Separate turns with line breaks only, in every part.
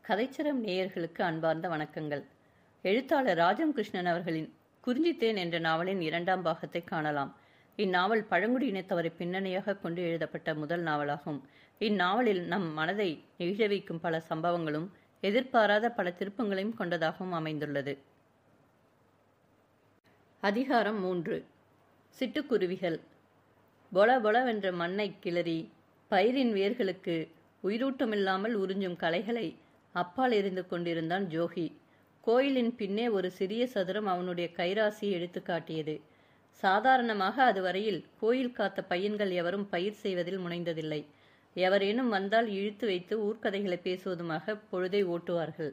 கதைச்சரம் நேயர்களுக்கு அன்பார்ந்த வணக்கங்கள். எழுத்தாளர் ராஜம் கிருஷ்ணன் அவர்களின் குறிஞ்சித்தேன் என்ற நாவலின் 2ஆம் பாகத்தை காணலாம். இந்நாவல் பழங்குடி இனத்தவரை பின்னணியாக கொண்டு எழுதப்பட்ட முதல் நாவலாகும். இந்நாவலில் நம் மனதை நெகிழ வைக்கும் பல சம்பவங்களும் எதிர்பாராத பல திருப்பங்களையும் கொண்டதாகவும் அமைந்துள்ளது. அதிகாரம் 3. சிட்டுக்குருவிகள். பொல பொலவென்ற மண்ணை கிளறி பயிரின் வேர்களுக்கு உயிரூட்டமில்லாமல் உறிஞ்சும் கலைகளை அப்பால் எறிந்து கொண்டிருந்தான் ஜோகி. கோயிலின் பின்னே ஒரு சிறிய சதுரம் அவனுடைய கைராசியை எடுத்து காட்டியது. சாதாரணமாக அதுவரையில் கோயில் காத்த பையன்கள் எவரும் பயிர் செய்வதில் முனைந்ததில்லை. எவரேனும் வந்தால் இழுத்து வைத்து ஊர்க்கதைகளை பேசுவதுமாக பொழுதை ஓட்டுவார்கள்.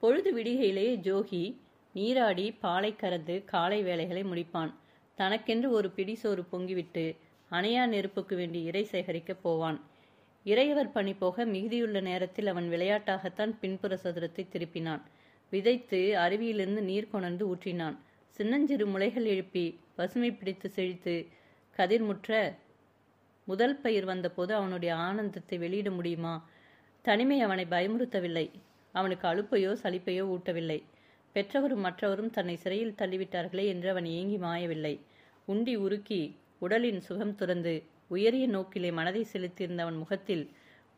பொழுது விடிகையிலேயே ஜோகி நீராடி பாலை கறந்து காலை வேலைகளை முடிப்பான். தனக்கென்று ஒரு பிடிசோறு பொங்கிவிட்டு அணையா நெருப்புக்கு வேண்டி இறை சேகரிக்கப் போவான். இறையவர் பணி போக மிகுதியுள்ள நேரத்தில் அவன் விளையாட்டாகத்தான் பின்புற சதுரத்தை திருப்பினான். விதைத்து அருவியிலிருந்து நீர் கொணர்ந்து ஊற்றினான். சின்னஞ்சிறு முளைகள் எழுப்பி பசுமை பிடித்து செழித்து கதிர்முற்ற முதல் பயிர் வந்தபோது அவனுடைய ஆனந்தத்தை வெளியிட முடியுமா? தனிமை அவனை பயமுறுத்தவில்லை. அவனுக்கு அலுப்பையோ சலிப்பையோ ஊட்டவில்லை. பெற்றவரும் மற்றவரும் தன்னை சிறையில் தள்ளிவிட்டார்களே என்று அவன் ஏங்கி மாயவில்லை. உண்டி உருக்கி உடலின் சுகம் துறந்து உயரிய நோக்கிலே மனதை செலுத்தியிருந்த அவன் முகத்தில்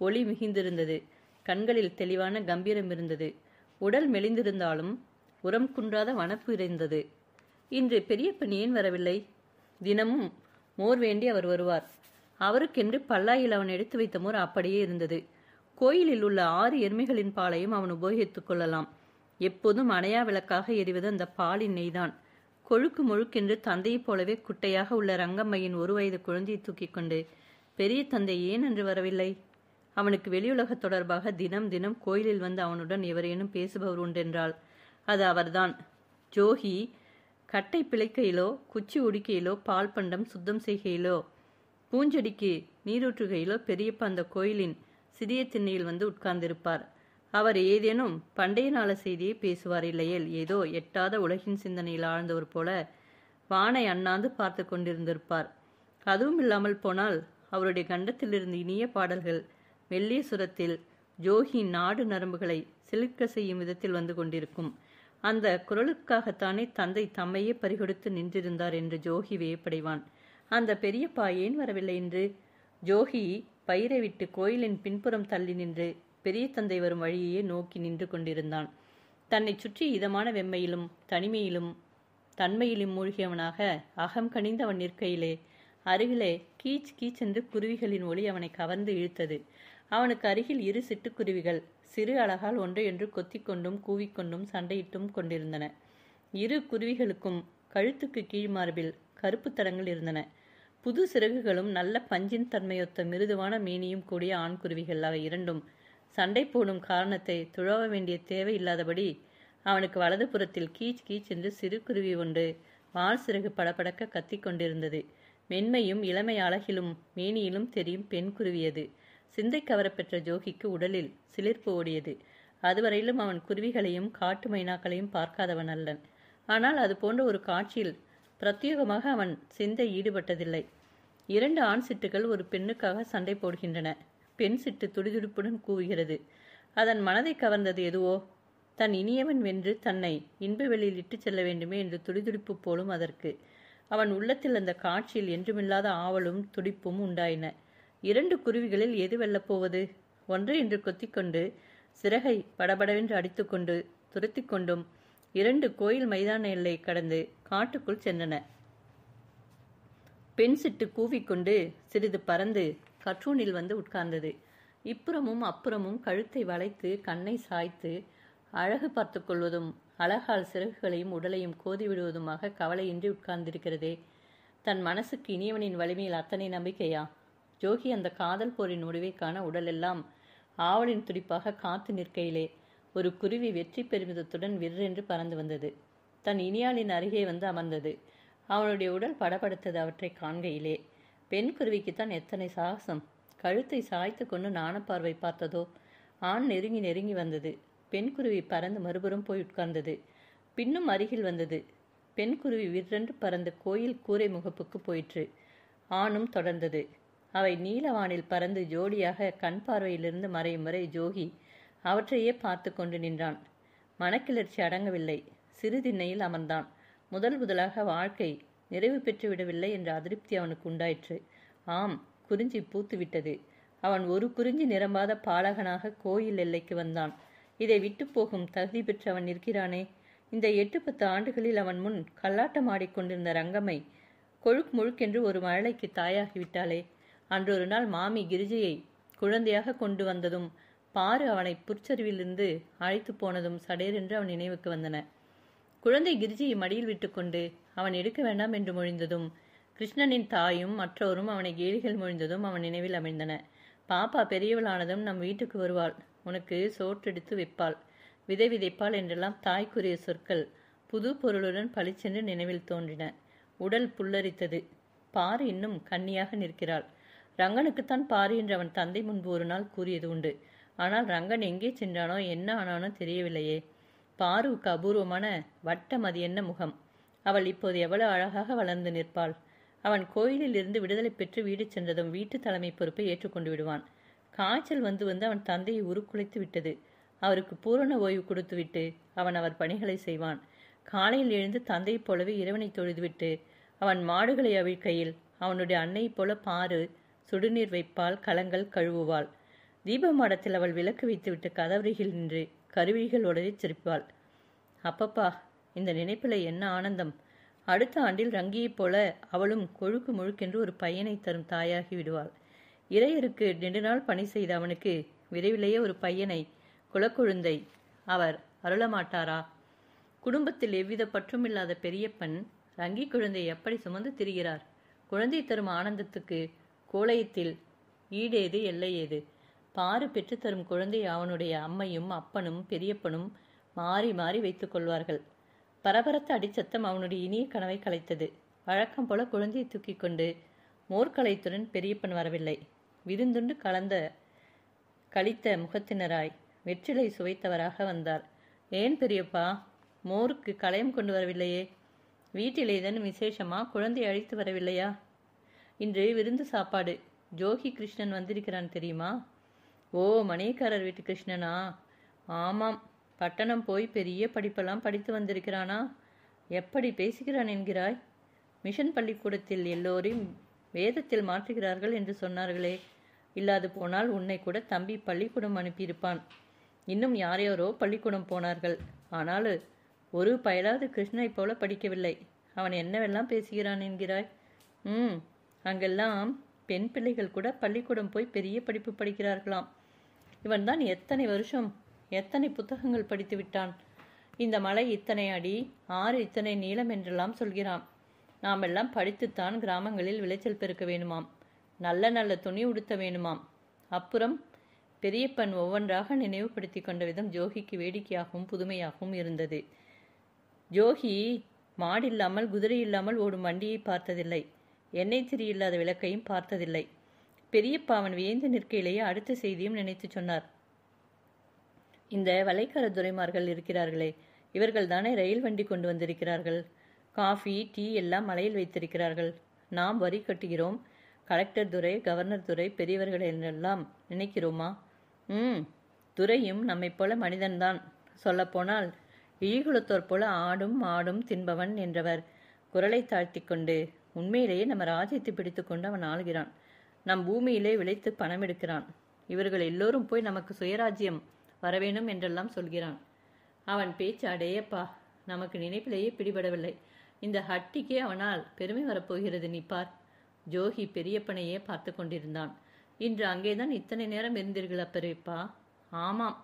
ஒளி மிகுந்திருந்தது. கண்களில் தெளிவான கம்பீரம் இருந்தது. உடல் மெலிந்திருந்தாலும் உரம் குன்றாத வனப்பு இருந்தது. இன்று பெரியப்பன் ஏன் வரவில்லை? தினமும் மோர் வேண்டி அவர் வருவார். அவருக்கென்று பல்லாயில் அவன் எடுத்து வைத்த மோர் அப்படியே இருந்தது. கோயிலில் உள்ள 6 எருமைகளின் பாலையும் அவன் உபயோகித்துக் கொள்ளலாம். எப்போதும் அணையா விளக்காக எரிவது அந்த பாலின் நெய்தான். கொழுக்கு முழுக்கென்று தந்தையைப் போலவே குட்டையாக உள்ள ரங்கம்மையின் 1 வயது குழந்தையை தூக்கி கொண்டு பெரிய தந்தை ஏன் என்று வரவில்லை? அவனுக்கு வெளியுலக தொடர்பாக தினம் தினம் கோயிலில் வந்து அவனுடன் எவரேனும் பேசுபவர் உண்டென்றால் அது அவர்தான். ஜோகி கட்டை பிழைக்கையிலோ குச்சி உடிக்கையிலோ பால் பண்டம் சுத்தம் செய்கையிலோ பூஞ்செடிக்கு நீரூற்றுகையிலோ பெரியப்ப அந்த கோயிலின் சிறிய திண்ணையில் வந்து உட்கார்ந்திருப்பார். அவர் ஏதேனும் பண்டைய நாள செய்தியை பேசுவார். இல்லையேல் ஏதோ எட்டாத உலகின் சிந்தனையில் ஆழ்ந்தவர் போல வானை அண்ணாந்து பார்த்து கொண்டிருந்திருப்பார். அதுவும் இல்லாமல் போனால் அவருடைய கண்டத்திலிருந்து இனிய பாடல்கள் மெல்லிய சுரத்தில் ஜோகியின் நாடு நரம்புகளை சிலிர்க்க செய்யும் விதத்தில் வந்து கொண்டிருக்கும். அந்த குரலுக்காகத்தானே தந்தை தம்மையே பறிகொடுத்து நின்றிருந்தார் என்று ஜோகி வியப்படைவான். அந்த பெரியப்பா ஏன் வரவில்லை என்று? ஜோகி பயிரை விட்டு கோயிலின் பின்புறம் தள்ளி நின்று பெரிய தந்தை வரும் வழியையே நோக்கி நின்று கொண்டிருந்தான். தன்னை சுற்றி இதமான வெம்மையிலும் தனிமையிலும் தன்மையிலும் மூழ்கியவனாக அகம் கனிந்து அவன் நிற்கையிலே அருகிலே கீச் கீச் என்று குருவிகளின் ஒளி அவனை கவர்ந்து இழுத்தது. அவனுக்கு அருகில் 2 சிட்டுக்குருவிகள் சிறு அழகால் ஒன்றையொன்று கொத்திக்கொண்டும் கூவிக்கொண்டும் சண்டையிட்டும் கொண்டிருந்தன. 2 குருவிகளுக்கும் கழுத்துக்கு கீழ்மார்பில் கருப்பு தடங்கள் இருந்தன. புது சிறகுகளும் நல்ல பஞ்சின் தன்மையொத்த மிருதுவான மேனியும் கூடிய ஆண் குருவிகள். அவை இரண்டும் சண்டை போடும் காரணத்தை துழவ வேண்டிய தேவை இல்லாதபடி அவனுக்கு வலது புறத்தில் கீச் கீச் என்று சிறு குருவி ஒன்று வால் சிறகு படபடக்க கத்தி கொண்டிருந்தது. மென்மையும் இளமை அழகிலும் மேனியிலும் தெரியும் பெண் குருவியது. சிந்தை கவரப்பெற்ற ஜோகிக்கு உடலில் சிலிர்ப்பு ஓடியது. அதுவரையிலும் அவன் குருவிகளையும் காட்டு மைனாக்களையும் பார்க்காதவன் அல்லன். ஆனால் அது போன்ற ஒரு காட்சியில் பிரத்யேகமாக அவன் சிந்தை ஈடுபட்டதில்லை. 2 ஆண் சிட்டுகள் ஒரு பெண்ணுக்காக சண்டை போடுகின்றன. பெண் சிட்டு துடிதுடிப்புடன் கூவுகிறது. அதன் மனதை கவர்ந்தது எதுவோ. தன் இனியவன் வென்று தன்னை இன்ப வெளியில் இட்டுச் செல்ல வேண்டுமே என்று துடிதுடிப்பு போலும் அதற்கு. அவன் உள்ளத்தில் அந்த காட்சியில் என்றுமில்லாத ஆவலும் துடிப்பும் உண்டாயின. 2 குருவிகளில் எது வெல்லப்போவது? ஒன்று என்று கொத்திக்கொண்டு சிறகை படபடவென்று அடித்துக்கொண்டு துரத்தி கொண்டும் 2 கோயில் மைதான எல்லை கடந்து காட்டுக்குள் சென்றன. பெண் சிட்டு கூவிக்கொண்டு சிறிது பறந்து கற்றூனில் வந்து உட்கார்ந்தது. இப்புறமும் அப்புறமும் கழுத்தை வளைத்து கண்ணை சாய்த்து அழகு பார்த்து கொள்வதும் அழகால் சிறகுகளையும் உடலையும் கோதி விடுவதுமாக கவலையின்றி உட்கார்ந்திருக்கிறதே. தன் மனசுக்கு இனியவனின் வலிமையில் அத்தனை நம்பிக்கையா? ஜோகி அந்த காதல் போரின் முடிவை காண உடலெல்லாம் ஆவலின் துடிப்பாக காத்து நிற்கையிலே ஒரு குருவி வெற்றி பெருமிதத்துடன் விற்றென்று பறந்து வந்தது. தன் இனியாளின் அருகே வந்து அமர்ந்தது. அவனுடைய உடல் படபடுத்தது அவற்றை காண்கையிலே. பெண் குருவிக்குத்தான் எத்தனை சாகசம்! கழுத்தை சாய்த்து கொண்டு நாணப்பார்வை பார்த்ததோ. ஆண் நெருங்கி நெருங்கி வந்தது. பெண் குருவி பறந்து மறுபுறம் போய் உட்கார்ந்தது. பின்னும் அருகில் வந்தது. பெண் குருவி விற்றென்று பறந்து கோயில் கூரை முகப்புக்கு போயிற்று. ஆணும் தொடர்ந்தது. அவை நீலவானில் பறந்து ஜோடியாக கண் பார்வையிலிருந்து மறையும் வரை ஜோகி அவற்றையே பார்த்து கொண்டு நின்றான். மனக்கிளர்ச்சி அடங்கவில்லை. சிறு திண்ணையில் அமர்ந்தான். முதலாக வாழ்க்கை நிறைவு பெற்றுவிடவில்லை என்ற அதிருப்தி அவனுக்கு உண்டாயிற்று. ஆம், குறிஞ்சி பூத்துவிட்டது. அவன் ஒரு குறிஞ்சி நிரம்பாத பாலகனாக கோயில் எல்லைக்கு வந்தான். இதை விட்டு போகும் தகுதி பெற்று அவன் இருக்கிறானே. இந்த 8-10 ஆண்டுகளில் அவன் முன் கல்லாட்டம் ஆடிக்கொண்டிருந்த ரங்கம்மை கொழுக் முழுக்கென்று ஒரு மழலைக்கு தாயாகிவிட்டாளே. அன்றொரு நாள் மாமி கிரிஜையை குழந்தையாக கொண்டு வந்ததும் பாரு அவனை புற்சரிவிலிருந்து அழைத்து போனதும் சடேரென்று அவன் நினைவுக்கு வந்தன. குழந்தை கிரிஜையை மடியில் விட்டுக்கொண்டு அவன் எடுக்க வேண்டாம் என்று மொழிந்ததும், கிருஷ்ணனின் தாயும் மற்றவரும் அவனை கேலிகள் மொழிந்ததும் அவன் நினைவில் அமைந்தன. பாப்பா பெரியவளானதும் நம் வீட்டுக்கு வருவாள், உனக்கு சோற்றெடுத்து வைப்பாள், விதை விதைப்பாள் என்றெல்லாம் தாய்க்குரிய சொற்கள் புது பொருளுடன் பளிச்சென்று நினைவில் தோன்றின. உடல் புல்லரித்தது. பாரு இன்னும் கன்னியாக நிற்கிறாள். ரங்கனுக்குத்தான் பாரு என்று அவன் தந்தை முன்பு ஒரு நாள் கூறியது உண்டு. ஆனால் ரங்கன் எங்கே சென்றானோ என்ன ஆனானோ தெரியவில்லையே. பாருவுக்கு அபூர்வமான வட்டம் அது என்ன முகம். அவள் இப்போது எவ்வளவு அழகாக வளர்ந்து நிற்பாள். அவன் கோயிலில் இருந்து விடுதலை பெற்று வீடு சென்றதும் வீட்டு தலைமை பொறுப்பை ஏற்றுக்கொண்டு விடுவான். காய்ச்சல் வந்து அவன் தந்தையை உருக்குலைத்து விட்டது. அவருக்கு பூரண ஓய்வு கொடுத்துவிட்டு அவன் அவர் பணிகளை செய்வான். காலையில் எழுந்து தந்தையைப் போலவே இறைவனை தொழுதுவிட்டு அவன் மாடுகளை அவிழ்க்கையில் அவனுடைய அன்னையைப் போல பாரு சுடுநீர் வைப்பாள், கலங்கள் கழுவுவாள். தீப மாடத்தில் அவள் விளக்கு வைத்துவிட்டு கதவருகில் நின்று கருவிழிகள் உடனே சிரிப்பாள். அப்பப்பா, இந்த நினைப்பில் என்ன ஆனந்தம்! அடுத்த ஆண்டில் ரங்கியைப் போல அவளும் கொழுக்கு முழுக்கென்று ஒரு பையனை தரும் தாயாகி விடுவாள். இறையருக்கு நெடுநாள் பணி செய்த அவனுக்கு விரைவிலேயே ஒரு பையனை, குலக்குழுந்தை அவர் அருளமாட்டாரா? குடும்பத்தில் எவ்வித பற்றுமில்லாத பெரியப்பன் ரங்கி குழந்தை எப்படி சுமந்து திரிகிறார்? குழந்தை தரும் ஆனந்தத்துக்கு கோலயத்தில் ஈடேது, எல்லை ஏது? பாரு பெற்றுத்தரும் குழந்தை அவனுடைய அம்மையும் அப்பனும் பெரியப்பனும் மாறி மாறி வைத்துக் கொள்வார்கள். பரபரத்த அடிச்சத்தம் அவனுடைய இனிய கனவை கலைத்தது. வழக்கம் போல குழந்தையை தூக்கி கொண்டு மோர்கலைத்துடன் பெரியப்பன் வரவில்லை. விருந்துண்டு கழித்த முகத்தினராய் வெற்றிலை சுவைத்தவராக வந்தார். ஏன் பெரியப்பா, மோருக்கு களையம் கொண்டு வரவில்லையே? வீட்டில் ஏதேனும் விசேஷமா? குழந்தை அழைத்து வரவில்லையா? இன்று விருந்து சாப்பாடு. ஜோகி கிருஷ்ணன் வந்திருக்கிறான் தெரியுமா? ஓ, மணியக்காரர் வீட்டு கிருஷ்ணனா? ஆமாம், பட்டணம் போய் பெரிய படிப்பெல்லாம் படித்து வந்திருக்கிறானா? எப்படி பேசுகிறான் என்கிறாய்? மிஷன் பள்ளிக்கூடத்தில் எல்லோரையும் வேதத்தில் மாற்றுகிறார்கள் என்று சொன்னார்களே. இல்லாது போனால் உன்னை கூட தம்பி பள்ளிக்கூடம் அனுப்பியிருப்பான். இன்னும் யாரையோரோ பள்ளிக்கூடம் போனார்கள். ஆனால் ஒரு பயலாவது கிருஷ்ணனைப் போல படிக்கவில்லை. அவன் என்னவெல்லாம் பேசுகிறான் என்கிறாய்? அங்கெல்லாம் பெண் பிள்ளைகள் கூட பள்ளிக்கூடம் போய் பெரிய படிப்பு படிக்கிறார்களாம். இவன்தான் எத்தனை வருஷம் எத்தனை புத்தகங்கள் படித்து விட்டான். இந்த மலை இத்தனை அடி, ஆறு இத்தனை நீளம் என்றெல்லாம் சொல்கிறான். நாமெல்லாம் படித்துத்தான் கிராமங்களில் விளைச்சல் பெருக்க வேணுமாம், நல்ல நல்ல துணி உடுத்த வேணுமாம். அப்புறம் பெரியப்பன் ஒவ்வொன்றாக நினைவுபடுத்தி கொண்ட விதம் ஜோகிக்கு வேடிக்கையாகவும் புதுமையாகவும் இருந்தது. ஜோகி மாடில்லாமல் குதிரை இல்லாமல் ஓடும் வண்டியை பார்த்ததில்லை. எண்ணெய் திரி இல்லாத விளக்கையும் பார்த்ததில்லை. பெரியப்பா அவன் வியந்து நிற்கையிலேயே அடுத்த செய்தியும் நினைத்து சொன்னார். இந்த வலைக்கார துரைமார்கள் இருக்கிறார்களே, இவர்கள் தானே ரயில் வண்டி கொண்டு வந்திருக்கிறார்கள். காஃபி டீ எல்லாம் மலையில் வைத்திருக்கிறார்கள். நாம் வரி கட்டுகிறோம். கலெக்டர் துரை, கவர்னர் துரை, பெரியவர்கள் என்றெல்லாம் நினைக்கிறோமா? துரையும் நம்மை போல மனிதன்தான். சொல்லப்போனால் இழிகுலத்தோர் போல ஆடும் மாடும் தின்பவன் என்றவர் குரலை தாழ்த்தி கொண்டு, உண்மையிலேயே நம்ம ராஜ்யத்தை பிடித்து கொண்டு அவன் ஆளுகிறான். நம் பூமியிலே விளைத்து பணம் எடுக்கிறான். இவர்கள் எல்லோரும் போய் நமக்கு சுயராஜ்யம் வரவேணும் என்றெல்லாம் சொல்கிறான். அவன் பேச்சு அடையப்பா, நமக்கு நினைப்பிலேயே பிடிபடவில்லை. இந்த ஹட்டிக்கே அவனால் பெருமை வரப்போகிறது, நீ பார். ஜோகி பெரியப்பனையே பார்த்து கொண்டிருந்தான். இன்று அங்கேதான் இத்தனை நேரம் இருந்தீர்களா பெரியப்பா? ஆமாம்,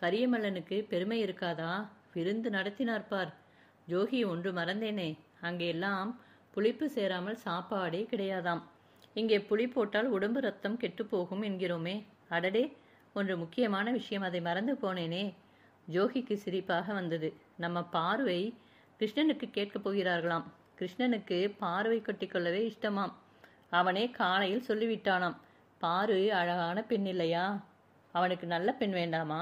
கரியமல்லனுக்கு பெருமை இருக்காதா? விருந்து நடத்தினார் பார். ஜோகி, ஒன்று மறந்தேனே, அங்கே எல்லாம் புளிப்பு சேராமல் சாப்பாடே கிடையாதாம். இங்கே புளி போட்டால் உடம்பு ரத்தம் கெட்டுப்போகும் என்கிறோமே. அடடே, ஒன்று முக்கியமான விஷயம், அதை மறந்து போனேனே. ஜோகிக்கு சிரிப்பாக வந்தது. நம்ம பார்வை கிருஷ்ணனுக்கு கேட்கப் போகிறார்களாம். கிருஷ்ணனுக்கு பார்வை கட்டிக்கொள்ளவே இஷ்டமாம். அவனே காலையில் சொல்லிவிட்டானாம், பாரு அழகான பெண் இல்லையா, அவனுக்கு நல்ல பெண் வேண்டாமா?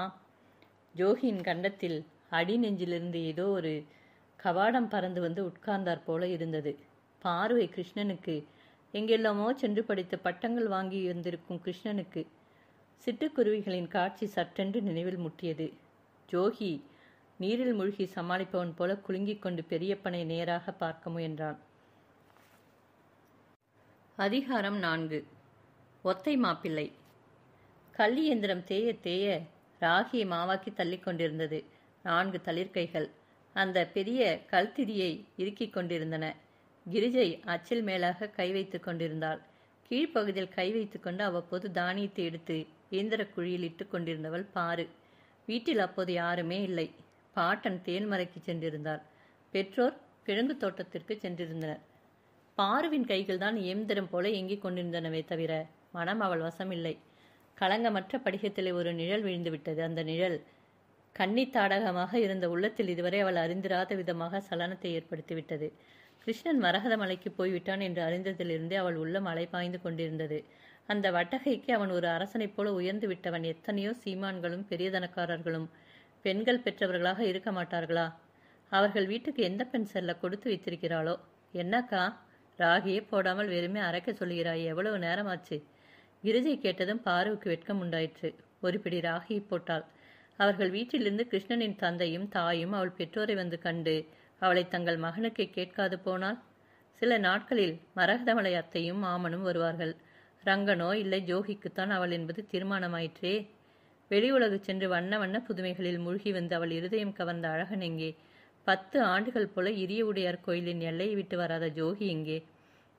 ஜோகியின் கண்டத்தில் அடி நெஞ்சிலிருந்து ஏதோ ஒரு கவாடம் பறந்து வந்து உட்கார்ந்தார் போல இருந்தது. பார்வை கிருஷ்ணனுக்கு, எங்கெல்லாமோ சென்று படித்த பட்டங்கள் வாங்கி வந்திருக்கும் கிருஷ்ணனுக்கு சிட்டுக்குருவிகளின் காட்சி சட்டென்று நினைவில் முட்டியது. ஜோகி நீரில் மூழ்கி சமாளிப்பவன் போல குலுங்கிக் கொண்டு பெரியப்பனை நேராக பார்க்க முயன்றான். அதிகாரம் 4. ஒத்தை மாப்பிள்ளை. கள்ளி எந்திரம் தேய தேய ராகியை மாவாக்கி தள்ளி கொண்டிருந்தது. 4 தளிர்கைகள் அந்த பெரிய கல்திரியை இறுக்கிக் கொண்டிருந்தன. கிரிஜை அச்சில் மேலாக கை வைத்து கொண்டிருந்தாள். கீழ்ப்பகுதியில் கை வைத்து கொண்டு அவ்வப்போது தானியத்தை எடுத்து இயந்திர குழியில் இட்டு கொண்டிருந்தவள் பாரு. வீட்டில் அப்போது யாருமே இல்லை. பாட்டன் தேன்மறைக்கு சென்றிருந்தார். பெற்றோர் கிழங்கு தோட்டத்திற்கு சென்றிருந்தனர். பாருவின் கைகள் தான் இயந்திரம் போல இயங்கிக் கொண்டிருந்தனவே தவிர மனம் அவள் வசமில்லை. களங்கமற்ற படிகத்திலே ஒரு நிழல் விழுந்துவிட்டது. அந்த நிழல் கன்னித்தாடகமாக இருந்த உள்ளத்தில் இதுவரை அவள் அறிந்திராத விதமாக சலனத்தை ஏற்படுத்திவிட்டது. கிருஷ்ணன் மரகதமலைக்கு போய்விட்டான் என்று அறிந்ததிலிருந்தே அவள் உள்ளம் அலைபாய்ந்து கொண்டிருந்தது. அந்த வட்டகைக்கு அவன் ஒரு அரசனைப் போல உயர்ந்து விட்டவன். எத்தனையோ சீமான்களும் பெரியதனக்காரர்களும் பெண்கள் பெற்றவர்களாக இருக்க மாட்டார்களா? அவர்கள் வீட்டுக்கு எந்த பெண் செல்ல கொடுத்து வைத்திருக்கிறாளோ? என்னக்கா, ராகியே போடாமல் வெறுமே அரைக்க சொல்கிறாய், எவ்வளவு நேரமாச்சு? கிரிஜை கேட்டதும் பாருவுக்கு வெட்கம் உண்டாயிற்று. ஒரு பிடி ராகியை போட்டாள். அவர்கள் வீட்டிலிருந்து கிருஷ்ணனின் தந்தையும் தாயும் அவள் பெற்றோரை வந்து கண்டு அவளை தங்கள் மகனுக்கு கேட்காது போனால்? சில நாட்களில் மரகதமலை அத்தையும் மாமனும் வருவார்கள். ரங்கனோ இல்லை ஜோகிக்குத்தான் அவள் என்பது தீர்மானமாயிற்றே. வெளி உலகு சென்று வண்ண வண்ண புதுமைகளில் மூழ்கி வந்து அவள் இருதயம் கவர்ந்த அழகன் எங்கே? 10 ஆண்டுகள் போல இரிய உடையார் கோயிலின் எல்லையை விட்டு வராத ஜோகி எங்கே?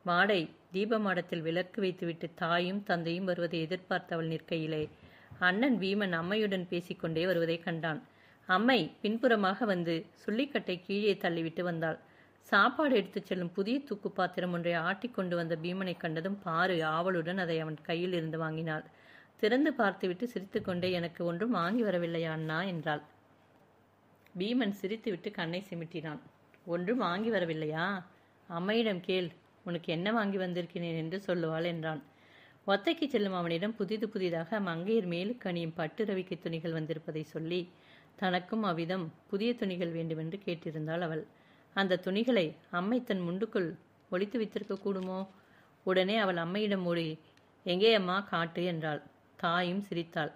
மாடை தீப மாடத்தில் விளக்கு வைத்துவிட்டு தாயும் தந்தையும் வருவதை எதிர்பார்த்து அவள் நிற்கையிலே அண்ணன் வீமன் அம்மையுடன் பேசிக்கொண்டே வருவதை கண்டான். அம்மை பின்புறமாக வந்து சுள்ளிக்கட்டை கீழே தள்ளிவிட்டு வந்தாள். சாப்பாடு எடுத்துச் செல்லும் புதிய தூக்கு பாத்திரம் ஒன்றை ஆட்டிக் கொண்டு வந்த பீமனை கண்டதும் பாரு ஆவலுடன் அதை அவன் கையில் இருந்து வாங்கினாள். திறந்து பார்த்துவிட்டு சிரித்துக்கொண்டே, எனக்கு ஒன்றும் வாங்கி வரவில்லையா அண்ணா என்றாள். பீமன் சிரித்துவிட்டு கண்ணை சிமிட்டினான். ஒன்றும் வாங்கி வரவில்லையா? அம்மையிடம் கேள், உனக்கு என்ன வாங்கி வந்திருக்கிறேன் என்று சொல்லுவாள் என்றான். ஒத்தைக்கு செல்லும் அவனிடம் புதிதாக மங்கையர் மேலுக்கு அணியும் பட்டு ரவிக்கை துணிகள் வந்திருப்பதை சொல்லி தனக்கும் அவ்விதம் புதிய துணிகள் வேண்டுமென்று கேட்டிருந்தாள் அவள். அந்த துணிகளை அம்மை தன் முண்டுக்குள் ஒளித்து வைத்திருக்க கூடுமோ? உடனே அவள் அம்மையிடம் ஓடி, எங்கே அம்மா காட்டு என்றாள். தாயும் சிரித்தாள்.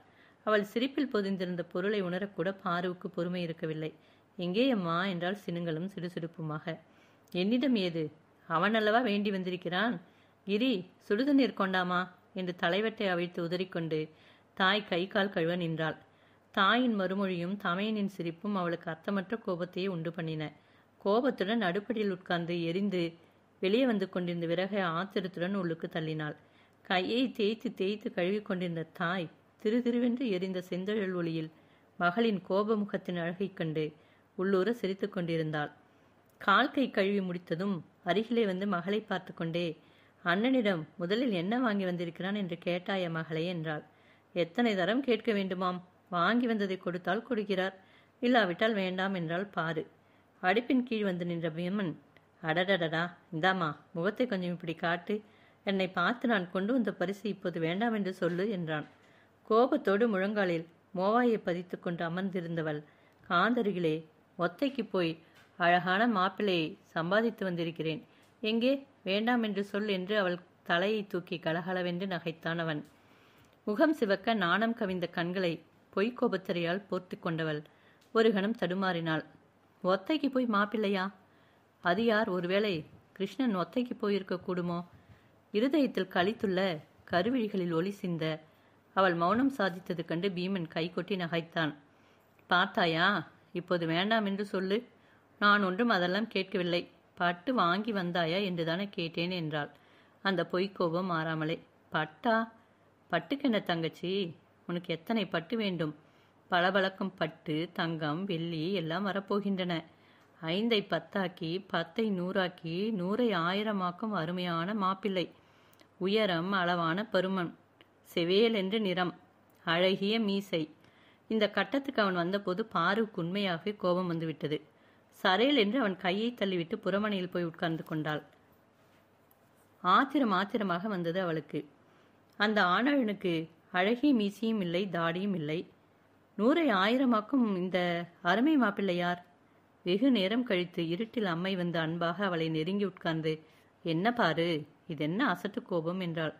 அவள் சிரிப்பில் பொதிந்திருந்த பொருளை உணரக்கூட பாருவுக்கு பொறுமை இருக்கவில்லை. எங்கே அம்மா என்றால் சினுங்களும் சிடுசிடுப்புமாக. என்னிடம் ஏது? அவன் அல்லவா வேண்டி வந்திருக்கிறான். கிரி, சுடுதண்ணீர் கொண்டாமா என்று தலைவட்டை அவிழ்த்து உதறிக்கொண்டு தாய் கை கால் கழுவ நின்றாள். தாயின் மறுமொழியும் தமையனின் சிரிப்பும் அவளுக்கு அர்த்தமற்ற கோபத்தையே உண்டு பண்ணின. கோபத்துடன் அடுப்படியில் உட்கார்ந்து எரிந்து வெளியே வந்து கொண்டிருந்த விறகை ஆத்திரத்துடன் உள்ளுக்கு தள்ளினாள். கையை தேய்த்து தேய்த்து கழுவி கொண்டிருந்த தாய் திருதிருவென்று எரிந்த செந்தழல் ஒளியில் மகளின் கோப முகத்தின் அழகை கண்டு உள்ளூர சிரித்து கொண்டிருந்தாள். கால் கை கழுவி முடித்ததும் அருகிலே வந்து மகளை பார்த்து கொண்டே, அண்ணனிடம் முதலில் என்ன வாங்கி வந்திருக்கிறான் என்று கேட்டாய மகளே என்றாள். எத்தனை தரம் கேட்க வேண்டுமாம்? வாங்கி வந்ததை கொடுத்தால் கொடுக்கிறார், இல்லாவிட்டால் வேண்டாம் என்றால் பாரு. அடுப்பின் கீழ் வந்து நின்ற பீமன், அடடடடா, இந்தாமா முகத்தை கொஞ்சம் இப்படி காட்டு, என்னை பார்த்து நான் கொண்டு வந்த பரிசு இப்போது வேண்டாம் என்று சொல்லு என்றான். கோபத்தோடு முழங்காலில் மோவாயை பதித்து கொண்டு அமர்ந்திருந்தவள் காந்தருகிலே, ஒத்தைக்கு போய் அழகான மாப்பிள்ளையை சம்பாதித்து வந்திருக்கிறேன், எங்கே வேண்டாம் என்று சொல் என்று அவள் தலையை தூக்கி கலகலவென்று நகைத்தான் அவன். முகம் சிவக்க நாணம் கவிந்த கண்களை பொய்க்கோபத்திரையால் போர்த்து கொண்டவள் ஒரு கணம் தடுமாறினாள். ஒத்தைக்கு போய் மாப்பிள்ளையா? அது யார்? ஒருவேளை கிருஷ்ணன் ஒத்தைக்கு போயிருக்க கூடுமோ? இருதயத்தில் கழித்துள்ள கருவிழிகளில் ஒளி சிந்த அவள் மௌனம் சாதித்தது கண்டு பீமன் கை கொட்டி நகைத்தான். பார்த்தாயா, இப்போது வேண்டாம் என்று சொல்லு. நான் ஒன்றும் அதெல்லாம் கேட்கவில்லை, பட்டு வாங்கி வந்தாயா என்றுதானே கேட்டேன் என்றாள். அந்த பொய்க்கோபம் மாறாமலே. பட்டா? பட்டுக்கென்ன தங்கச்சி, உனக்கு எத்தனை பட்டு வேண்டும்? பளபளக்கும் பட்டு, தங்கம், வெள்ளி எல்லாம் வரப்போகின்றன. 5ஐ 10ஆக்கி, 10ஐ 100ஆக்கி, 100ஐ 1000ஆக்கும் அருமையான மாப்பிள்ளை. உயரம், அளவான பருமன், செவேல் என்று நிறம், அழகிய மீசை. இந்த கட்டத்துக்கு அவன் வந்தபோது பாருவுக்கு உண்மையாகவே கோபம் வந்துவிட்டது. சரையல் என்று அவன் கையை தள்ளிவிட்டு புறமனையில் போய் உட்கார்ந்து கொண்டாள். ஆத்திரமாக வந்தது அவளுக்கு. அந்த ஆணழனுக்கு அழகிய மீசையும் இல்லை, தாடியும் இல்லை. 100ஐ 1000ஆக்கும் இந்த அருமை மாப்பிள்ளை யார்? வெகு நேரம் கழித்து இருட்டில் அம்மை வந்து அன்பாக அவளை நெருங்கி உட்கார்ந்து, என்ன பாரு, இதென்ன அசட்டு கோபம் என்றாள்.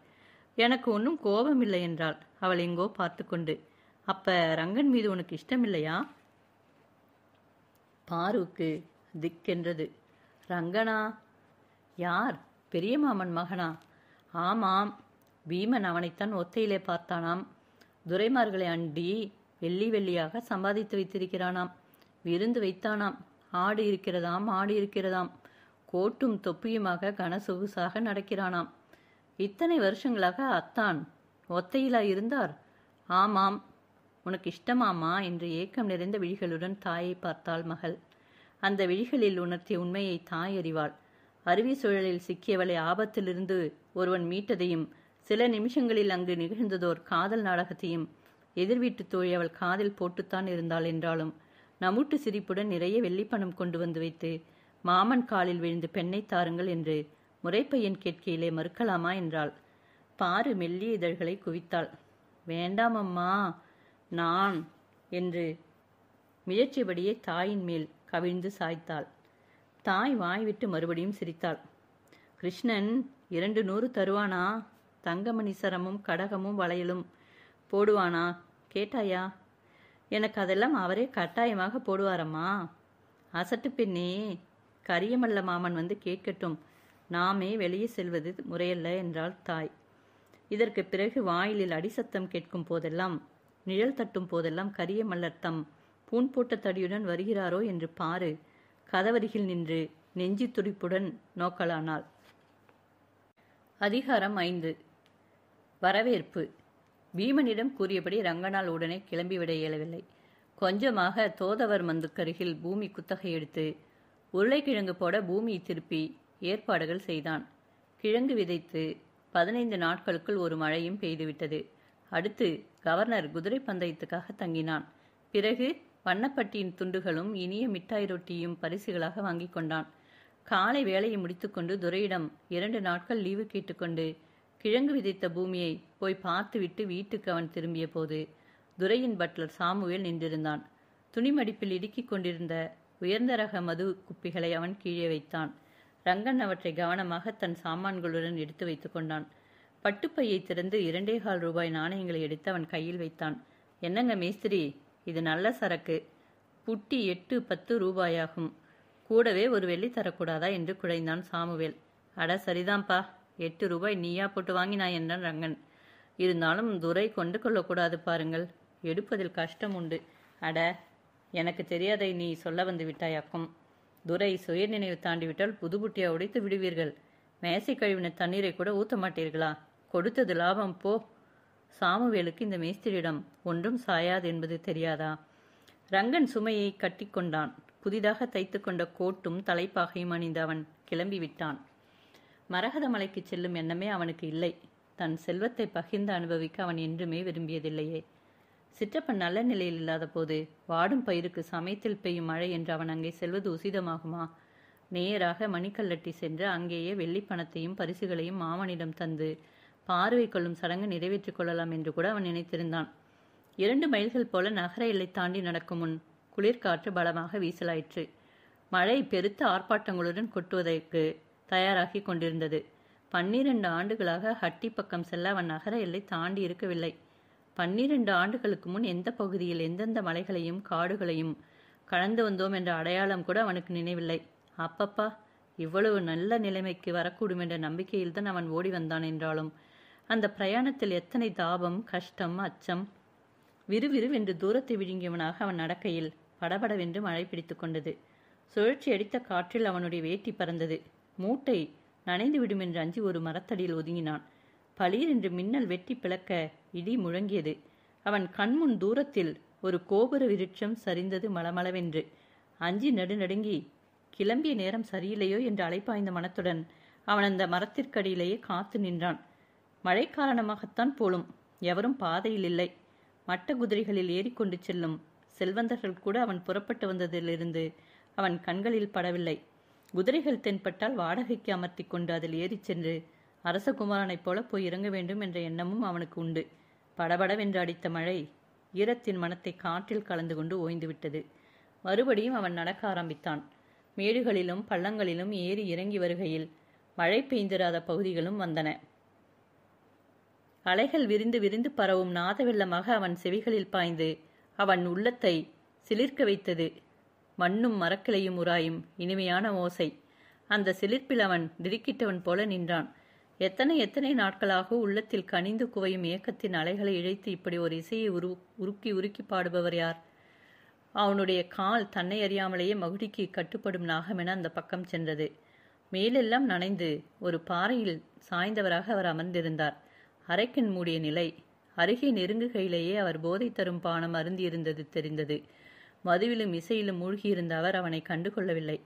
எனக்கு ஒன்றும் கோபம் இல்லை என்றாள். அவள் எங்கோ பார்த்து கொண்டு. அப்ப ரங்கன் மீது உனக்கு இஷ்டமில்லையா? பாருக்கு திக்கென்றது. ரங்கனா? யார்? பெரிய மாமன் மகனா? ஆமாம். பீமன் அவனைத்தான் ஒத்தையிலே பார்த்தானாம். துரைமார்களை அண்டி வெள்ளியாக சம்பாதித்து வைத்திருக்கிறானாம். விருந்து வைத்தானாம். ஆடு இருக்கிறதாம். கோட்டும் தொப்பியுமாக கனசொகுசாக நடக்கிறானாம். இத்தனை வருஷங்களாக அத்தான் ஒத்தையிலா இருந்தார்? ஆமாம். உனக்கு இஷ்டமாமா என்று ஏக்கம் நிறைந்த விழிகளுடன் தாயை பார்த்தாள் மகள். அந்த விழிகளில் உணர்த்திய உண்மையை தாய் அறிவாள். அருவி சுழலில் சிக்கியவளை ஆபத்திலிருந்து ஒருவன் மீட்டதையும் சில நிமிஷங்களில் அங்கு நிகழ்ந்ததோர் காதல் நாடகத்தையும் எதிர்வீட்டு தோழி அவள் காதில் போட்டுத்தான் இருந்தாள் என்றாலும் நமூட்டு சிரிப்புடன் நிறைய வெள்ளிப்பணம் கொண்டு வந்து வைத்து மாமன் காலில் விழுந்து பெண்ணை தாருங்கள் என்று முறைப்பையன் கேட்கையிலே மறுக்கலாமா என்றாள். பாரு மெல்லிய இதழ்களை குவித்தாள். வேண்டாம் அம்மா, நான் என்று முயற்சிபடியே தாயின் மேல் கவிழ்ந்து சாய்த்தாள். தாய் வாய்விட்டு மறுபடியும் சிரித்தாள். கிருஷ்ணன் 200 தருவானா? தங்கமணி சரமும் கடகமும் வளையலும் போடுவானா? கேட்டாயா? எனக்கு அதெல்லாம் அவரே கட்டாயமாக போடுவாரம்மா. அசட்டு பெண்ணே, கரியமல்ல மாமன் வந்து கேட்கட்டும். நாமே வெளியே செல்வது முறையல்ல என்றாள் தாய். இதற்கு பிறகு வாயிலில் அடிசத்தம் கேட்கும் போதெல்லாம், நிழல் தட்டும் போதெல்லாம் கரிய மல்லர் தம் பூன் போட்ட தடியுடன் வருகிறாரோ என்று பாரு கதவருகில் நின்று நெஞ்சி துடிப்புடன் நோக்கலானாள். அதிகாரம் 5. வரவேற்பு. பீமனிடம் கூறியபடி ரங்கனால் உடனே கிளம்பிவிட இயலவில்லை. கொஞ்சமாக தோதவர் மந்துக்கருகில் பூமி குத்தகை எடுத்து உருளைக்கிழங்கு போட பூமியை திருப்பி ஏற்பாடுகள் செய்தான். கிழங்கு விதைத்து 15 நாட்களுக்குள் ஒரு மழையும் பெய்துவிட்டது. அடுத்து கவர்னர் குதிரை பந்தயத்துக்காக தங்கினான். பிறகு வண்ணப்பட்டியின் துண்டுகளும் இனிய மிட்டாய் ரொட்டியும் பரிசுகளாக வாங்கி கொண்டான். காலை வேலையை முடித்துக்கொண்டு துரையிடம் 2 நாட்கள் லீவு கேட்டுக்கொண்டு கிழங்கு விதைத்த பூமியை போய் பார்த்துவிட்டு வீட்டுக்கு அவன் திரும்பிய போது துரையின் பட்லர் சாமுவேல் நின்றிருந்தான். துணிமடிப்பில் இடுக்கிக் கொண்டிருந்த உயர்ந்த ரக மது குப்பிகளை அவன் கீழே வைத்தான். ரங்கன் அவற்றை கவனமாக தன் சாமான்களுடன் எடுத்து வைத்து கொண்டான். பட்டுப்பையை திறந்து 2.25 ரூபாய் நாணயங்களை எடுத்து அவன் கையில் வைத்தான். என்னங்க மேஸ்திரி, இது நல்ல சரக்கு. புட்டி 8-10 ரூபாயாகும். கூடவே ஒரு வெள்ளி தரக்கூடாதா என்று குழைந்தான் சாமுவேல். அட சரிதான்ப்பா, 8 ரூபாய் நீயா போட்டு வாங்கினாய் என்றான் ரங்கன். இருந்தாலும் துரை கொண்டு கொள்ளக்கூடாது பாருங்கள், எடுப்பதில் கஷ்டம் உண்டு. அட, எனக்கு தெரியாதை நீ சொல்ல வந்து விட்டாயாக்கும். துரை சுய நினைவு தாண்டிவிட்டால் புதுபுட்டியா உடைத்து விடுவீர்கள். மேசை கழுவின தண்ணீரை கூட ஊத்த மாட்டீர்களா? கொடுத்தது லாபம் போ. சாமுவேலுக்கு இந்த மேஸ்திரியிடம் ஒன்றும் சாயாது என்பது தெரியாதா? ரங்கன் சுமையை கட்டி கொண்டான். புதிதாக தைத்து கொண்ட கோட்டும் தலைப்பாகையும் அணிந்து அவன் கிளம்பி விட்டான். மரகத மலைக்கு செல்லும் எண்ணமே அவனுக்கு இல்லை. தன் செல்வத்தை பகிர்ந்து அனுபவிக்க அவன் என்றுமே விரும்பியதில்லையே. சிற்றப்பன் நல்ல நிலையில் இல்லாத போது வாடும் பயிருக்கு சமயத்தில் பெய்யும் மழை என்று அவன் அங்கே செல்வது உசிதமாகுமா? நேராக மணிக்கல்லட்டி சென்று அங்கேயே வெள்ளி பணத்தையும் பரிசுகளையும் மாமனிடம் தந்து பார்வை கொள்ளும் சடங்கு நிறைவேற்றிக் கொள்ளலாம் என்று கூட அவன் நினைத்திருந்தான். 2 மைல்கள் போல நகர எல்லை தாண்டி நடக்கும் முன் குளிர்காற்று பலமாக வீசலாயிற்று. மழை பெருத்த ஆர்ப்பாட்டங்களுடன் கொட்டுவதற்கு தயாராகி கொண்டிருந்தது. 12 ஆண்டுகளாக ஹட்டி பக்கம் செல்ல அவன் நகர எல்லை தாண்டி இருக்கவில்லை. 12 ஆண்டுகளுக்கு முன் எந்த பகுதியில் எந்தெந்த மலைகளையும் காடுகளையும் கடந்து வந்தோம் என்ற அடையாளம் கூட அவனுக்கு நினைவில்லை. அப்பப்பா, இவ்வளவு நல்ல நிலைமைக்கு வரக்கூடும் என்ற நம்பிக்கையில்தான் அவன் ஓடி வந்தான் என்றாலும் அந்த பிரயாணத்தில் எத்தனை தாபம், கஷ்டம், அச்சம்! விறுவிறுவென்று தூரத்தை விழுங்கியவனாக அவன் நடக்கையில் படபடவென்று மழை பிடித்து கொண்டது. சுழற்சி அடித்த காற்றில் அவனுடைய வேட்டி பறந்தது. மூட்டை நனைந்து விடும் என்று அஞ்சி ஒரு மரத்தடியில் ஒதுங்கினான். பளீர் என்று மின்னல் வெட்டி பிளக்க இடி முழங்கியது. அவன் கண்முன் தூரத்தில் ஒரு கோபுர விருட்சம் சரிந்தது மளமளவென்று. அஞ்சி நடுநடுங்கி கிளம்பிய நேரம் சரியில்லையோ என்று அலைப்பாய்ந்த மனத்துடன் அவன் அந்த மரத்திற்கடியிலேயே காத்து நின்றான். மழை காரணமாகத்தான் போலும் எவரும் பாதையில் இல்லை. மட்ட குதிரைகளில் ஏறிக்கொண்டு செல்லும் செல்வந்தர்கள் கூட அவன் புறப்பட்டு வந்ததிலிருந்து அவன் கண்களில் படவில்லை. குதிரைகள் தென்பட்டால் வாடகைக்கு அமர்த்தி கொண்டு அதில் ஏறிச் சென்று அரசகுமாரனைப் போல போய் இறங்க வேண்டும் என்ற எண்ணமும் அவனுக்கு உண்டு. படபடவென்று அடித்த மழை ஈரத்தின் மனத்தை காற்றில் கலந்து கொண்டு ஓய்ந்துவிட்டது. மறுபடியும் அவன் நடக்க ஆரம்பித்தான். மேடுகளிலும் பள்ளங்களிலும் ஏறி இறங்கி வருகையில் மழை பெய்திராத பகுதிகளும் வந்தன. அலைகள் விரிந்து விரிந்து பரவும் நாத வெள்ளமாக அவன் செவிகளில் பாய்ந்து அவன் உள்ளத்தை சிலிர்க்க வைத்தது. மண்ணும் மரக்கிளையும் உராயும் இனிமையான ஓசை. அந்த சிலிர்ப்பில் அவன் திடுக்கிட்டவன் போல நின்றான். எத்தனை எத்தனை நாட்களாக உள்ளத்தில் கனிந்து குவையும் ஏக்கத்தின் அலைகளை இழைத்து இப்படி ஒரு இசையை உருக்கி உருக்கி பாடுபவர் யார்? அவனுடைய கால் தன்னை அறியாமலேயே மகுடிக்கு கட்டுப்படும் நாகமென அந்த பக்கம் சென்றது. மேலெல்லாம் நனைந்து ஒரு பாறையில் சாய்ந்தவராக அவர் அமர்ந்திருந்தார். அரைக்கண் மூடிய நிலை. அருகே நெருங்குகையிலேயே அவர் போதை தரும் பானம் அருந்தியிருந்தது தெரிந்தது. மதுவிலும் இசையிலும் மூழ்கியிருந்த அவர் அவனை கண்டுகொள்ளவில்லை.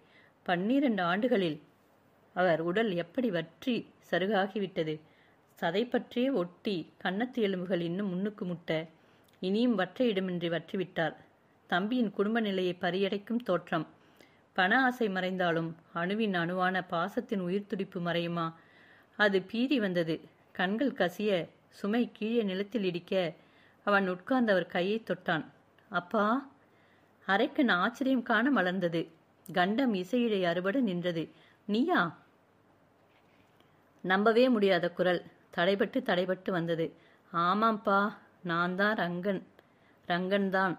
12 ஆண்டுகளில் அவர் உடல் எப்படி வற்றி சருகாகிவிட்டது. சதை பற்றியே ஒட்டி கன்னத்து எலும்புகள் இன்னும் முன்னுக்கு முட்ட இனியும் வற்ற இடமின்றி வற்றிவிட்டார். தம்பியின் குடும்ப நிலையை பரியடைக்கும் தோற்றம். பண ஆசை மறைந்தாலும் அணுவின் அணுவான பாசத்தின் உயிர் துடிப்பு மறையுமா? அது பீறி வந்தது. கண்கள் கசிய சுமை கீழே நிலத்தில் இடிக்க அவன் உட்கார்ந்தவர் கையை தொட்டான். அப்பா! அரைக்கண் ஆச்சரியம் காண மலர்ந்தது. கண்டம் இசையிழை அறுபட நின்றது. நீயா? நம்பவே முடியாத குரல் தடைபட்டு தடைபட்டு வந்தது. ஆமாம்பா, நான் தான் ரங்கன் தான்.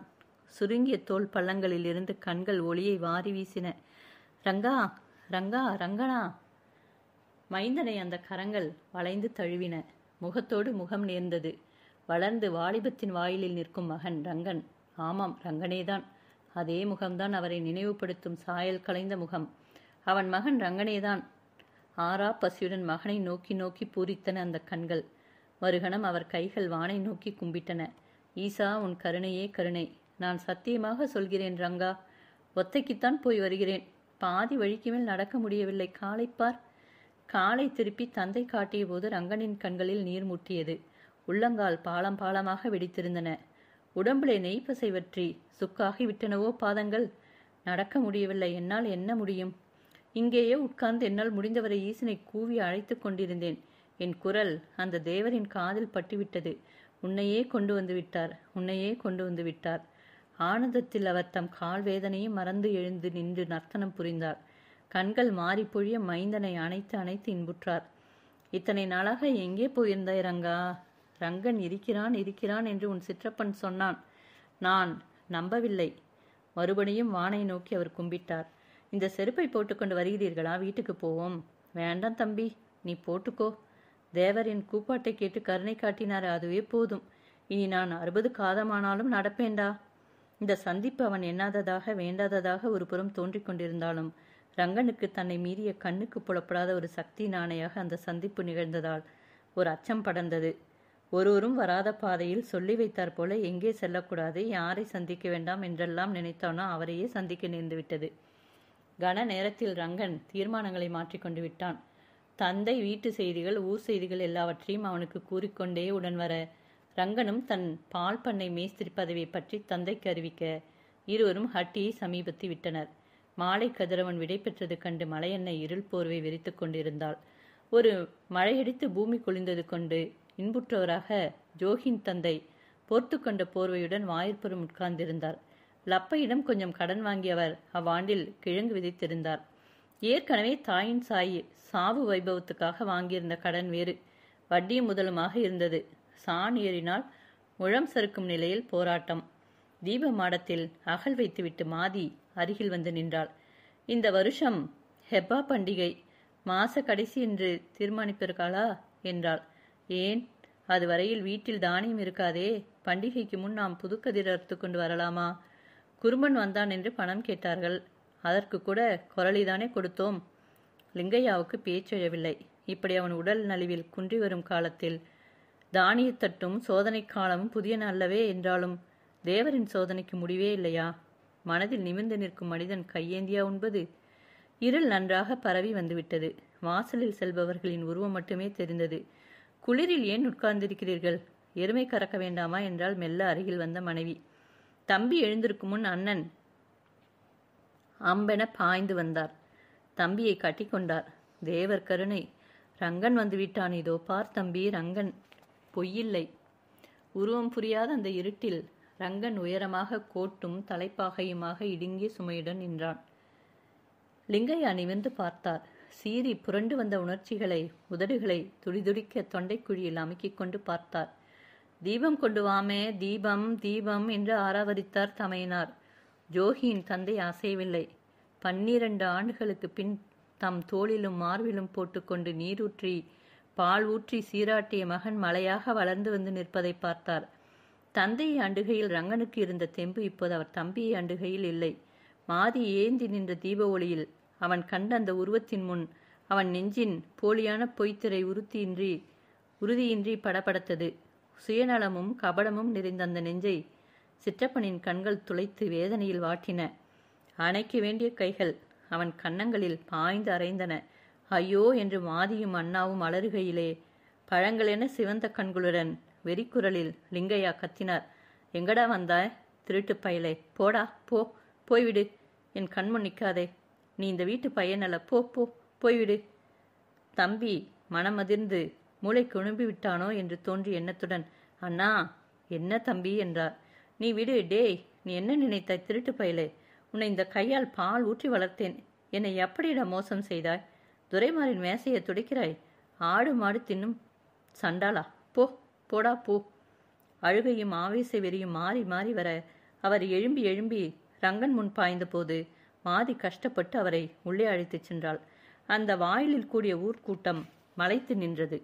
சுருங்கிய தோல் பள்ளங்களில் இருந்து கண்கள் ஒளியை வாரி வீசின. ரங்கா, ரங்கா, ரங்கனா! மைந்தனை அந்த கரங்கள் வளைந்து தழுவின. முகத்தோடு முகம் நேர்ந்தது. வளர்ந்து வாலிபத்தின் வாயிலில் நிற்கும் மகன் ரங்கன். ஆமாம், ரங்கனேதான். அதே முகம்தான், அவரை நினைவுபடுத்தும் சாயல் கலைந்த முகம். அவன் மகன் ரங்கனேதான். ஆறா பசியுடன் மகனை நோக்கி நோக்கி பூரித்தன அந்த கண்கள். மறுகணம் அவர் கைகள் வானை நோக்கி கும்பிட்டன. ஈசா, உன் கருணையே கருணை. நான் சத்தியமாக சொல்கிறேன் ரங்கா, ஒத்தைக்குத்தான் போய் வருகிறேன். பாதி வழிக்கு மேல் நடக்க முடியவில்லை. காலைப்பார். காலை திருப்பி தந்தை காட்டிய போது ரங்கனின் கண்களில் நீர் முட்டியது. உள்ளங்கால் பாலம் பாலமாக வெடித்திருந்தன. உடம்பிலே நெய்ப்பசை வற்றி சுக்காகி விட்டனவோ பாதங்கள். நடக்க முடியவில்லை. என்னால் என்ன முடியும்? இங்கேயே உட்கார்ந்து என்னால் முடிந்தவரை ஈசனை கூவி அழைத்து கொண்டிருந்தேன். என் குரல் அந்த தேவரின் காதில் பட்டுவிட்டது. உன்னையே கொண்டு வந்து விட்டார், உன்னையே கொண்டு வந்து விட்டார். ஆனந்தத்தில் அவர் தம் கால் வேதனையை மறந்து எழுந்து நின்று நர்த்தனம் புரிந்தார். கண்கள் மாறி பொழிய மைந்தனை அணைத்து அணைத்து இன்புற்றார். இத்தனை நாளாக எங்கே போயிருந்தாய் ரங்கா? ரங்கன் இருக்கிறான் இருக்கிறான் என்று உன் சிற்றப்பன் சொன்னான். நான் நம்பவில்லை. மறுபடியும் வானை நோக்கி அவர் கும்பிட்டார். இந்த செருப்பை போட்டுக்கொண்டு வருகிறீர்களா? வீட்டுக்கு போவோம். வேண்டாம் தம்பி, நீ போட்டுக்கோ. தேவர் என் கூப்பாட்டை கேட்டு கருணை காட்டினார், அதுவே போதும். இனி நான் 60 காதமானாலும் நடப்பேண்டா. இந்த சந்திப்பு அவன் எண்ணாததாக வேண்டாததாக ஒரு புறம் தோன்றிக் கொண்டிருந்தாலும் ரங்கனுக்கு தன்னை மீறிய கண்ணுக்கு புலப்படாத ஒரு சக்தி நாணையாக அந்த சந்திப்பு நிகழ்ந்ததால் ஒரு அச்சம் படர்ந்தது. ஒருவரும் வராத பாதையில் சொல்லி வைத்தார் போல எங்கே செல்லக்கூடாது, யாரை சந்திக்க வேண்டாம் என்றெல்லாம் நினைத்தானோ அவரையே சந்திக்க நேர்ந்துவிட்டது. கன நேரத்தில் ரங்கன் தீர்மானங்களை மாற்றிக்கொண்டு விட்டான். தந்தை வீட்டு செய்திகள், ஊர் செய்திகள் எல்லாவற்றையும் அவனுக்கு கூறிக்கொண்டே உடன் வர ரங்கனும் தன் பால் பண்ணை மேஸ்திரி பதவியை பற்றி தந்தைக்கு அறிவிக்க இருவரும் ஹட்டியை சமீபத்தி விட்டனர். மாலை கதிரவன் விடை பெற்றது கண்டு மலையெண்ணெய் இருள் போர்வை விரித்து கொண்டிருந்தாள். ஒரு மழையடித்து பூமி குளிர்ந்தது கொண்டு இன்புற்றவராக ஜோகின் தந்தை போர்த்து கொண்ட போர்வையுடன் வாயிற்புறம் உட்கார்ந்திருந்தார். லப்பையிடம் கொஞ்சம் கடன் வாங்கியவர் அவ்வாண்டில் கிழங்கு விதைத்திருந்தார். ஏற்கனவே தாயின் சாவு வைபவத்துக்காக வாங்கியிருந்த கடன் வேறு வட்டியும் முதலுமாக இருந்தது. சான் ஏறினால் முழம் சறுக்கும் நிலையில் போராட்டம். தீப மாடத்தில் அகல் வைத்துவிட்டு மாதி அருகில் வந்து நின்றாள். இந்த வருஷம் ஹெப்பா பண்டிகை மாச கடைசி என்று தீர்மானிப்பிருக்காளா என்றாள். ஏன், அது வரையில் வீட்டில் தானியம் இருக்காதே. பண்டிகைக்கு முன் நாம் புதுக்கதிர் அறுத்து கொண்டு வரலாமா? குறும்பன் வந்தான் என்று பணம் கேட்டார்கள். அதற்கு கூட குரலிதானே கொடுத்தோம். லிங்கையாவுக்கு பேச்செழவில்லை. இப்படி அவன் உடல் நலிவில் குன்றி வரும் காலத்தில் தானியத்தட்டும் சோதனை காலமும் புதியன அல்லவே. என்றாலும் தேவரின் சோதனைக்கு முடிவே இல்லையா? மனதில் நிமிர்ந்து நிற்கும் மனிதன் கையேந்தியா உண்பது? இருள் நன்றாக பரவி வந்துவிட்டது. வாசலில் செல்பவர்களின் உருவம் மட்டுமே தெரிந்தது. குளிரில் ஏன் உட்கார்ந்திருக்கிறீர்கள்? எருமை கறக்க வேண்டாமா என்றால் மெல்ல அருகில் வந்த மனைவி. தம்பி எழுந்திருக்கும் முன் அண்ணன் அம்பென பாய்ந்து வந்தார். தம்பியை கட்டிக்கொண்டார். தேவர் கருணை. ரங்கன் வந்து விட்டான். இதோ பார் தம்பி, ரங்கன். பொய்யில்லை. உருவம் புரியாத அந்த இருட்டில் ரங்கன் உயரமாக கோட்டும் தலைப்பாகையுமாக இடுங்கிய சுமையுடன் நின்றான். லிங்கையா நிமிர்ந்து பார்த்தார். சீறி புரண்டு வந்த உணர்ச்சிகளை, உதடுகளை துடிதுடிக்க தொண்டைக்குழியில் அமுக்கிக் கொண்டு பார்த்தார். தீபம் கொண்டு வாமே, தீபம் தீபம் என்று ஆராவரித்தார் தமையனார். ஜோகியின் தந்தை அசையவில்லை. 12 ஆண்டுகளுக்கு பின் தம் தோளிலும் மார்பிலும் போட்டுக்கொண்டு நீரூற்றி பால் ஊற்றி சீராட்டிய மகன் மலையாக வளர்ந்து வந்து நிற்பதை பார்த்தார். தந்தையை அண்டுகையில் ரங்கனுக்கு இருந்த தெம்பு இப்போது அவர் தம்பியை அண்டுகையில் இல்லை. மாதி ஏந்தி நின்ற தீப ஒளியில் அவன் கண்ட அந்த உருவத்தின் முன் அவன் நெஞ்சின் போலியான பொய்த்திரை உறுதியின்றி படபடத்தது. சுயநலமும் கபடமும் நிறைந்த அந்த நெஞ்சை சிற்றப்பனின் கண்கள் துளைத்து வேதனையில் வாட்டின. அணைக்க வேண்டிய கைகள் அவன் கன்னங்களில் பாய்ந்து அரைந்தன. ஐயோ என்று மாதியும் அண்ணாவும் அலறுகையிலே பழங்களென சிவந்த கண்களுடன் வெறிக்குரலில் லிங்கையா கத்தினார். எங்கடா வந்தாய் திருட்டு பயலே? போடா, போய்விடு. என் கண்முன் நிற்காதே. நீ இந்த வீட்டு பையன் அல்ல. போய்விடு. தம்பி மனமதிர்ந்து மூளை குழும்பி விட்டானோ என்று தோன்றிய எண்ணத்துடன், அண்ணா என்ன தம்பி என்றார். நீ விடு. டேய், நீ என்ன நினைத்தாய் திருட்டு பயலே? உன்னை இந்த கையால் பால் ஊற்றி வளர்த்தேன். என்னை எப்படிடா மோசம் செய்தாய்? துரைமாரின் மேசையை துடைக்கிறாய். ஆடு மாடு தின்னும் சண்டாளா? போடா போ. அழுகையும் ஆவேச வெறியும் மாறி மாறி வர அவர் எழும்பி ரங்கன் முன் பாய்ந்த போது மாதி கஷ்டப்பட்டு அவரை உள்ளே அழைத்துச் சென்றாள். அந்த வாயிலில் கூடிய ஊர்க்கூட்டம் மலைத்து நின்றது.